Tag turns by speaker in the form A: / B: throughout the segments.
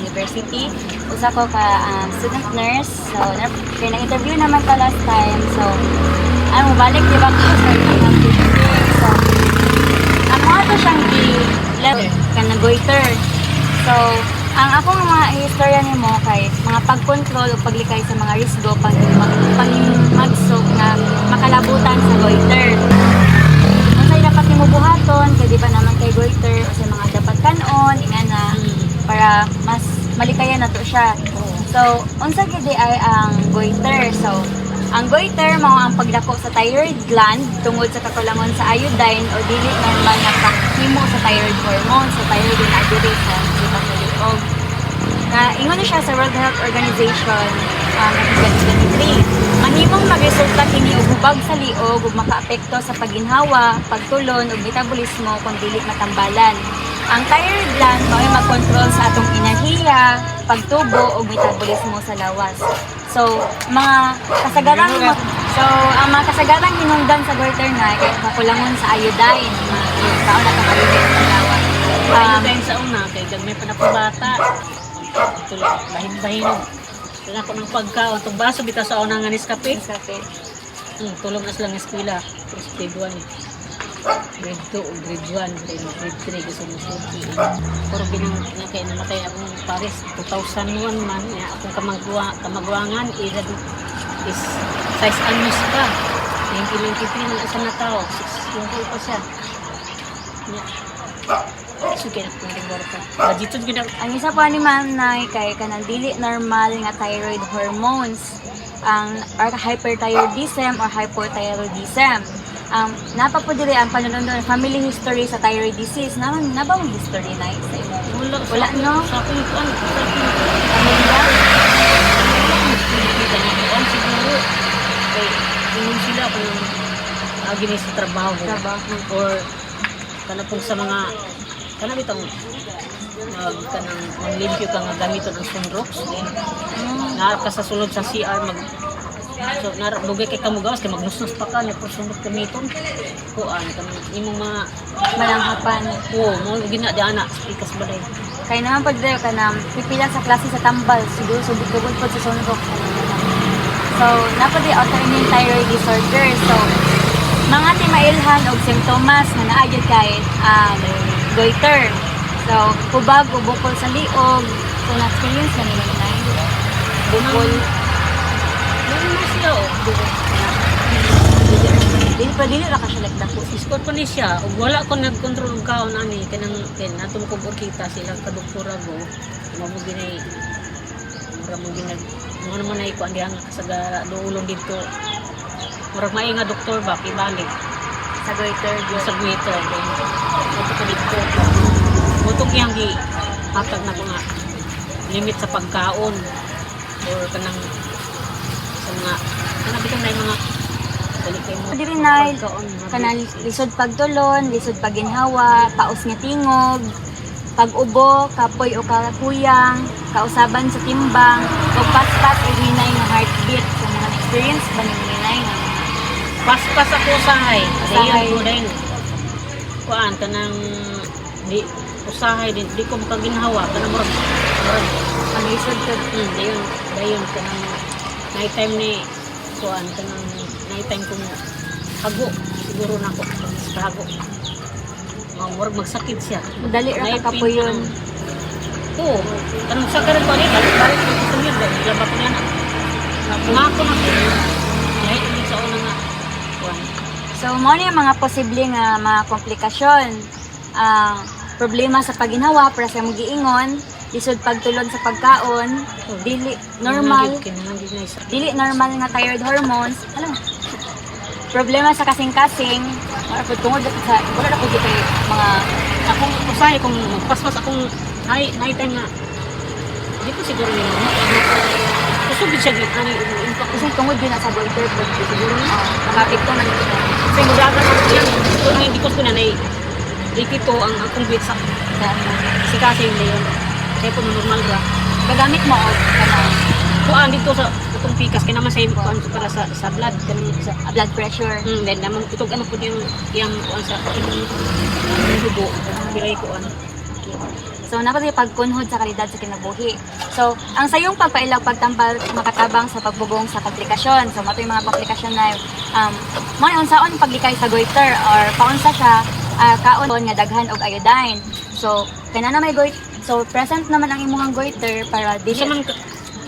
A: University. Usa ko ka student nurse. So, kaya na-interview naman ta last time. So, balik di ba ko sa mga teacher. So, ang mga to siyang level ka na goiter. So, ang akong mga istorya nimo kay mga pag-control o paglikay sa mga risgo pag-magsok na makalabutan sa goiter. Unsay dapat nimo buhaton kay di pa naman kay goiter kasi mga dapat kanon ingana para mas malikayan nato siya. So, unsa gid ay ang goiter? So, ang goiter mao ang pagdako sa thyroid gland tungod sa kakulangon sa iodine o dili normal na paghimo sa thyroid hormone sa thyroid na diri sa liog. Ingon na siya sa World Health Organization ng 2023. Mahimong magresulta kini og hubag sa liog ug makaapekto sa pagginhawa, pagtulon ug metabolismo kung dili matambalan. Ang thyroid gland mao mag-control sa atong enerhiya, pagtubo ug metabolismo sa lawas. So, ang mga kasagarang hinungdan sa goiter na kay kakulangon sa iodine, kaon na itong iodine sa lawas.
B: Iodine sa una, kay may panapabata. Tulog, bahin-bahinog. Kaya ako ng pagkaon, itong baso bitaw sa una nga niskape. Tulog na silang eskwela. Grade 1. Grade 2 o grade 1. Grade 3 gusto mo suki. Pero kaya namatay akong Paris 2001 man. Akong kamagwangan is 6 anyos pa. 1993 na isa na tao. 6 yung pa siya. Sige na kung nagbawa ka.
A: Ang isa pa ni ma'am na kay kanang dili normal nga thyroid hormones ang hyperthyroidism or hypothyroidism. Napapudiri ang panunod family history sa thyroid disease. Nabang history na sa imo? Wala no?
B: Sa akin ito,
A: Pamilya?
B: siguro. Kaya, inom sila kung agin sa trabaho. Or, kanapong sa mga kanang itong maglimpyo ka nga gamiton ang sunrox ka sa sulod sa CR so narabugay kay kamugawas kay magnusnos pa ka ni sunrox gamiton kuan kanang imong mga
A: Malanghapan.
B: mo gina di ana ikas balay
A: Kaya naman pag ka na pipila sa klase sa tambal, siguro subod-subod po sa sunrox. So, napadi autoimmune thyroid disorder. So, mga timailhan o simptomas na naayod kay goiter. So, hubag o bukol sa liog. So, na-experience na nila na bukol.
B: na siya
A: Dili ra ka siya nagdako.
B: iskot pa ni siya ug wala ko nagkontrol og kaon ani kanang natong ko kita sila ka doktora go mabugi nay mura mo ginag mo naman ay ko andihan sa duulong dito mura may nga doktor ba ibalik
A: Sa goiter.
B: sa Twitter ito ko dito butog yang gi hatag na ko nga limit sa pagkaon or kanang sa mga bitong na mga
A: Dili na kanang lisod pagtulon, lisod pagginhawa, paus nga tingog, pag-ubo, kapoy o kakuyang, kausaban sa timbang, o paspas o hinay nga heartbeat. So, mga experience ba ng hinay nga?
B: paspas ako usahay
A: Usahay.
B: dayon kuan kanang di usahay din di ko makaginhawa kanang murag
A: Ang lisod ka.
B: dayon kanang night time ni kuan kanang night time kung hago siguro nako sa hago murag magsakit siya
A: Dali ra ka kapoyon.
B: oo kanang sa karon pa ni balik ko sa niya labak niya na ngako na ko lahi ni sa una nga kuan
A: So, mo na yung mga posible nga mga komplikasyon. Problema sa pagginhawa, para sa mong giingon, lisod pagtulog sa pagkaon, dili normal nga thyroid hormones. Alam mo, problema sa kasing-kasing, tungod sa wala na ko dito mga
B: akong usahay kung paspas akong night time nga di ko siguro yun kusubid siya din
A: kasi tungod din na sa goiter, siguro nakapikto na dito.
B: kasi magaga na yan kung hindi ko na rikito ang akong bit sa si kasi hindi yun kaya po normal ba
A: Gagamit mo og kanang
B: kuan dito sa itong pikas kaya naman sa kuan para sa blood kanang sa
A: blood pressure.
B: then naman itong ano po yung kuan sa dugo bilay kuan.
A: So napatay pagkunhod sa kalidad sa kinabuhi. So ang sayong pagpailaw pagtambal makatabang sa pagbugong sa komplikasyon. So matoy mga komplikasyon na mo unsaon paglikay sa goiter or paunsa siya kaon nga daghan og iodine. So kana na may goiter, so present naman ang imong goiter para dili
B: Isa man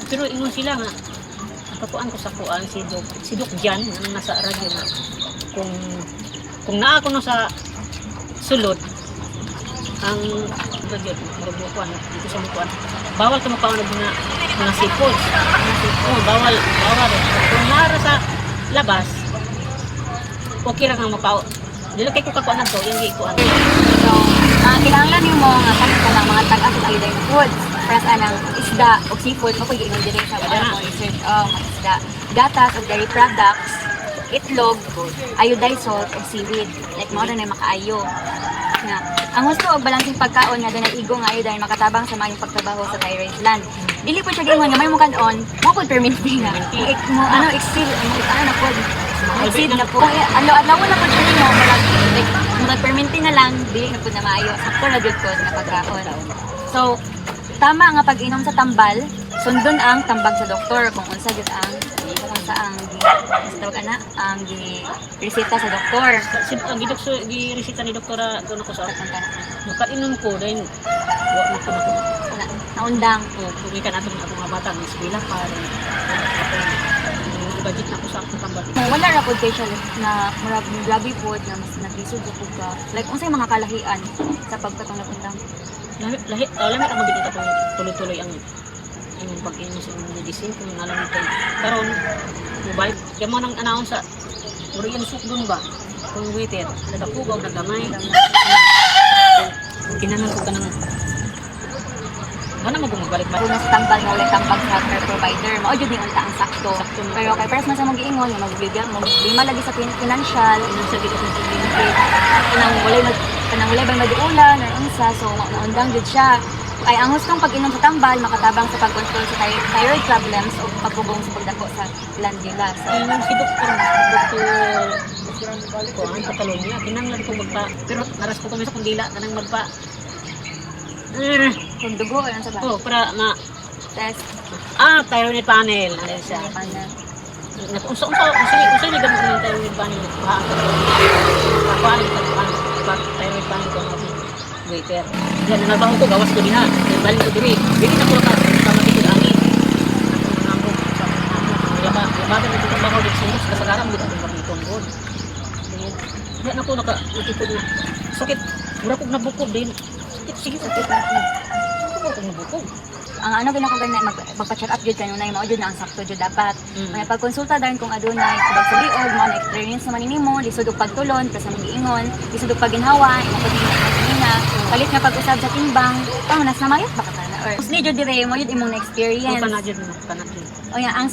B: pero ingon sila nga patuan ko sa kuan si Doc Jan nang nasa radyo na kung naa ko no sa sulod ang radyo kuan dito sa kuan bawal ka mapaon og mga sipol. Bawal kung nara sa labas okay ra kang mapaon. Dili kay ko kakuan to yung gikuan.
A: So, kinahanglan nimo nga sakit ka lang mga tag-as ug iodine foods. Plus anang isda o seafood mo pwede i-ingredient diri sa mga research mga isda. Gatas ug dairy products, itlog, iodized salt ug seaweed. Like mo na makaayo. Nga, ang gusto og balansing pagkaon nga dunay igong nga iodine makatabang sa maayong pagtrabaho sa thyroid gland. Dili po siya gingon nga may mo kanon, mo pud perminti nga. Mo exceed na pod. Exceed na po. Adlaw na po siya mo like murag perminti na lang dili na pud na maayo. Sakto ra gyud pod nga pagkaon. So tama nga pag-inom sa tambal, sundon ang tambag sa doktor kung unsa gyud ang tawag ana ang reseta sa doktor.
B: Ang giresita ni doktora doon ako sa nakainom ko dahil wa ko na
A: Naundang.
B: Kung ikan atong mga bata ng eskwela pa budget na ko sa akong tambal.
A: Wala ra pud kay siya na murag grabe pod na mas naglisod ko ka. Like unsay mga kalahian sa pagkatong nagundang.
B: Lahi alam mo ang gid ako tuloy-tuloy ang pag-inom sa medicine kung alam mo kay karon mobile kaya mo nang announce sa mura yung sukdon ba kung waited nagapugog nagamay kinanan ko kanang ano mo bumabalik ba
A: Kung mas tambal nga ulit ang pag-healthcare provider, mao jud ni unta ang sakto. Pero kay first man sa mong giingon nga magbigyan mo lima lagi sa financial,
B: sa dito sa
A: kanang walay ba maduulan or unsa, so naundang jud siya. Ay ang hustong pag-inom sa tambal makatabang sa pag-control sa thyroid problems o pagpugong sa pagdako sa glandula. So
B: si doktor ko ang Catalonia kinanglan ko magpa pero naras ko kami sa kundila kanang magpa
A: kung dugo ayun sa ba?
B: para ma
A: Test
B: thyroid panel ano siya
A: panel.
B: Unsa ni gamit ng thyroid panel ba thyroid panel ko waiter yan na nagbaho ko gawas ko diha balik ko diri dili na ko ka matikod ani labagan na itong bago dito sa kasagaran mo itong bakitong god yan ako nakitikod na sakit mura kong nabukod din sige sakit ako kong nabukod
A: Ang ano ginakagana magpa-check up jud kanunay mao jud na ang sakto jud dapat. May pagkonsulta dahil kung adunay subag sa liog mo na experience naman nimo lisod og pagtulon kasi mo giingon lisod og pagginhawa imo pud na palit nga pag-usab sa timbang mas namayot ba ka na or usni jud dire mo jud imong na experience.
B: kana jud mo kana jud
A: O yan, ang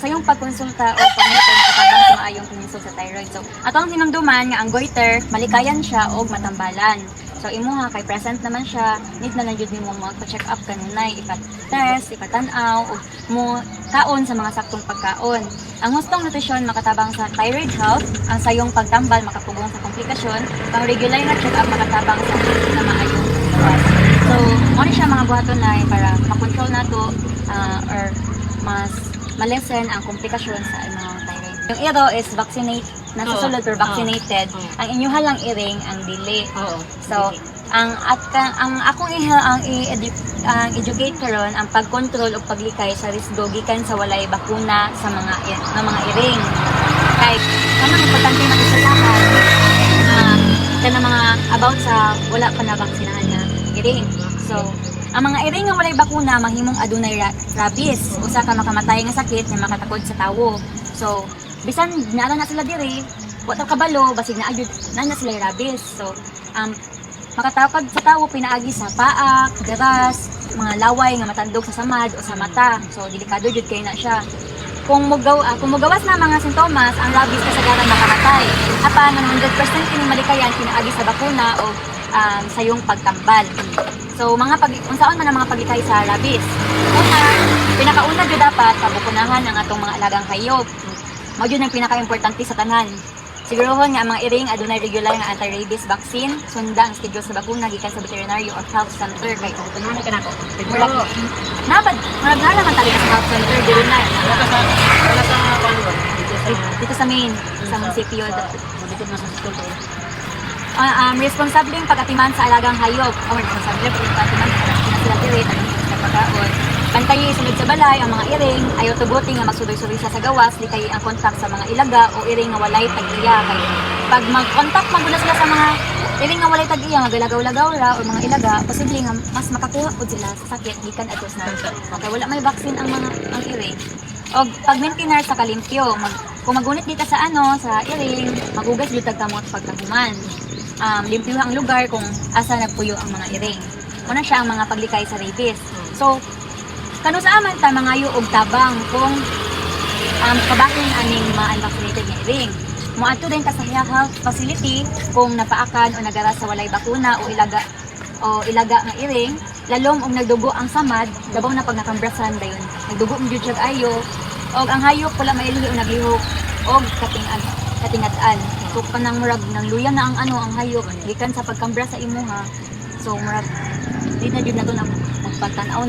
A: sayong pagkonsulta o pagniton katabang sa maayong pinisog sa thyroid. So, ato ang sinumduman nga ang goiter, malikayan siya o matambalan. So, imo ha, kay present naman siya, need na lang yun mo magpa-check up kanunay, ipat-test, ipatanaw, o mo kaon sa mga saktong pagkaon. Ang hustong nutrisyon makatabang sa thyroid health, ang sayong pagtambal makapugong sa komplikasyon, pang regular na check up makatabang sa na maayong gawas. So, mo siya mga buhaton na para makontrol na to or mas malesen ang komplikasyon sa mga thyroid. Yung iro is vaccinate, nasa sulod pero vaccinated. Ang inyuha lang iring ang dili. So, ang akong educate karon ang pagkontrol o paglikay sa risgo gikan sa walay bakuna sa mga iring. Kay kanang importante na isalahan kana mga about sa wala pa na baksinahan nga iring. So, ang mga iring nga walay bakuna mahimong adunay rabies, usa ka makamatay nga sakit nga makatakod sa tawo. So, bisan naala na sila diri, wa ta kabalo basig na agyud na sila rabies. So, makatakod sa tawo pinaagi sa paa, deras, mga laway nga matandog sa samad o sa mata. So, delikado jud kay na siya. Kung mugawas na mga sintomas, ang rabies kasagaran makamatay. Apan 100% kini malikayan pinaagi sa bakuna o sayong pagtambal. So, unsaon man ang mga paglikay sa rabies. Una, pinakauna jud dapat kabukunahan ang atong mga alagang hayop. Mao jud ang pinaka-importante sa tanan. Sigurohon nga ang mga iring adunay regular nga anti-rabies vaccine, sunda ang schedule sa bakuna gikan sa veterinary or health center kay
B: Tunay ka na ko.
A: murag murag na naman talaga sa health center dili na
B: Wala sa paano ba?
A: dito sa main sa munisipyo.
B: Dito na sa school ko.
A: Responsable yung pag-atiman sa alagang hayop. Responsable yung pag-atiman sa sila tirit, sa pagkaon. Bantayi sunod sa balay ang mga iring, ayaw tuguti nga magsudoy-sudoy sa gawas, di kayo ang kontak sa mga ilaga o iring nga walay tag-iya. Kay pag mag-contact maguna sila sa mga iring nga walay tag-iya, nga galagaw-lagaw ra o mga ilaga, posible nga mas makakuha po sila sa sakit gikan atos na. Okay, wala may vaccine ang mga ang iring. O pag-maintainer sa kalimpyo, kung magunit dito sa sa iring, magugas dito kamot pagkahuman. Limpyo ang lugar kung asa nagpuyo ang mga iring. Una siya ang mga paglikay sa rabies. So, kano sa aman ta mangayo og tabang kung kabahin aning mga unvaccinated nga iring. Moadto din ka sa health facility kung napaakan o nagara sa walay bakuna o ilaga nga iring, lalom og nagdugo ang samad, dabaw na pag nakambrasan dayon. Nagdugo mo jud siya ayo og ang hayop wala mailihi o naglihok og katingad-an. So kanang murag nang luya na ang ang hayop gikan sa pagkambra sa imuha. So murag di na jud na to na magpantanaw